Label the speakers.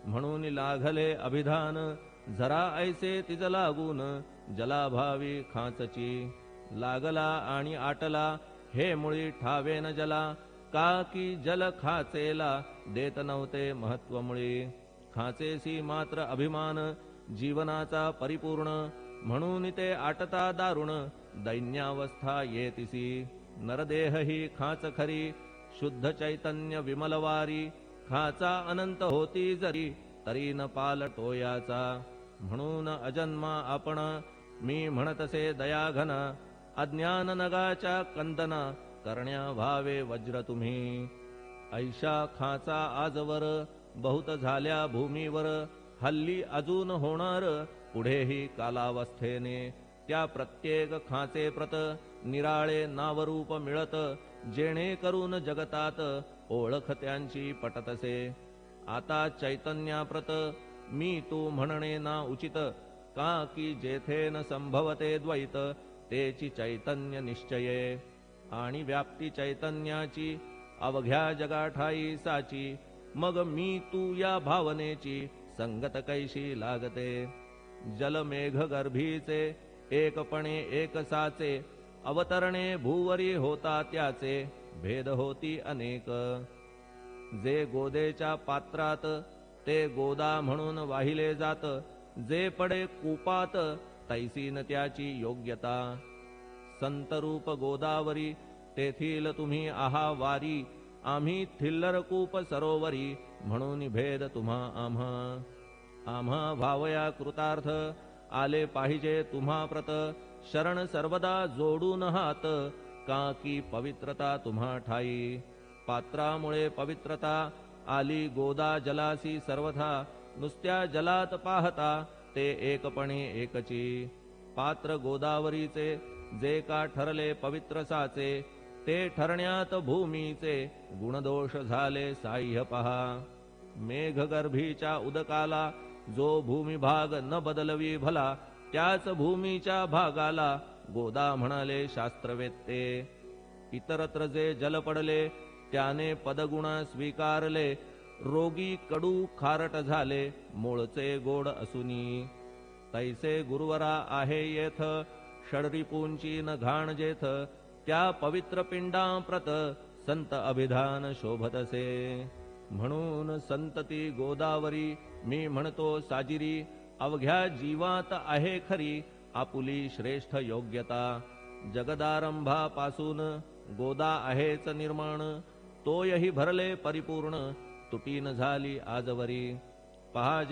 Speaker 1: म्हणून लागले अभिधान, झरा ऐसे तिज लागून, जलाभावी खाचची. लागला आणि आटला, हे मुळी ठावेन जला, का की जल खाचेला देत नव्हते महत्व मुळी. खाचेसी मात्र अभिमान, जीवनाचा परिपूर्ण, म्हणून ते आटता दारुण, दैन्यावस्था येतिसी. नरदेह ही खाच खरी, शुद्ध चैतन्य विमलवारी, खाचा अनंत होती जरी, तरी न पालटो याचा. म्हणून अजन्मा आपण, मी म्हणतसे दयाघन, अज्ञान नगाच्या कंदना, करण्या व्हावे वज्र तुम्ही. ऐशा खाचा आजवर, बहुत झाल्या भूमीवर, हल्ली अजून होणार, पुढेही कालावस्थेने. त्या प्रत्येक खाचे प्रत, निराळे नावरूप मिळत, जेणे करून जगतात, ओळख त्यांची पटतसे. आता चैतन्याप्रत, मी तू म्हणणे ना उचित, का की जेथे न संभवते द्वैत, तेची चैतन्य निश्चये. आणि व्याप्ती चैतन्याची, अवघ्या जगाठाई साची, मग मी तू या भावनेची, संगत कैशी लागते. जलमेघ गर्भीचे, एकपणे एक साचे, अवतरणे भूवरी होता त्याचे, भेद होती अनेक. जे गोदेच्या पात्रात, ते गोदा म्हणून वाहिले जात, जे पडे कूपात, तैसी न त्याची योग्यता. संतरूप गोदावरी, तेथील तुम्ही आहा वारी, आम्ही थिल्लर कूप सरोवरी, म्हणून भेद तुम्हा आम्हा. आम्हा भावया कृतार्थ, आले पाहिजे तुम्हा प्रत, शरण सर्वदा जोडून हात, का की पवित्रता तुम्हा ठाई. पात्रामुळे पवित्रता, आली गोदा जलासी सर्वथा, नुसत्या जलात पाहता, ते एकपणे एकची. पात्र गोदावरीचे, जे का ठरले पवित्र साचे, ते ठरण्यात भूमीचे, गुणदोष झाले साह्य पहा. मेघगर्भीच्या उदकाला, जो भूमिभाग न बदलवी भला, त्याच भूमीच्या भागाला, गोदा म्हणाले शास्त्रवेत्ते. इतरत्र जे जल पडले, त्याने पदगुण स्वीकारले, रोगी कडू खारट झाले, मूळचे गोड असुनी. तैसे गुरुवरा आहे येथ, षडरिपूंची न घाण जेथ, त्या पवित्र पिंडाप्रत, संत अभिधान शोभतसे. म्हणून संतती गोदावरी, मी म्हणतो साजिरी, अवघ्या जीवात आहे खरी, आपुली श्रेष्ठ योग्यता. जगदारंभापासून, गोदा आहेच निर्माण, तोयही भरले परिपूर्ण, तुटी न झाली आजवरी. पहा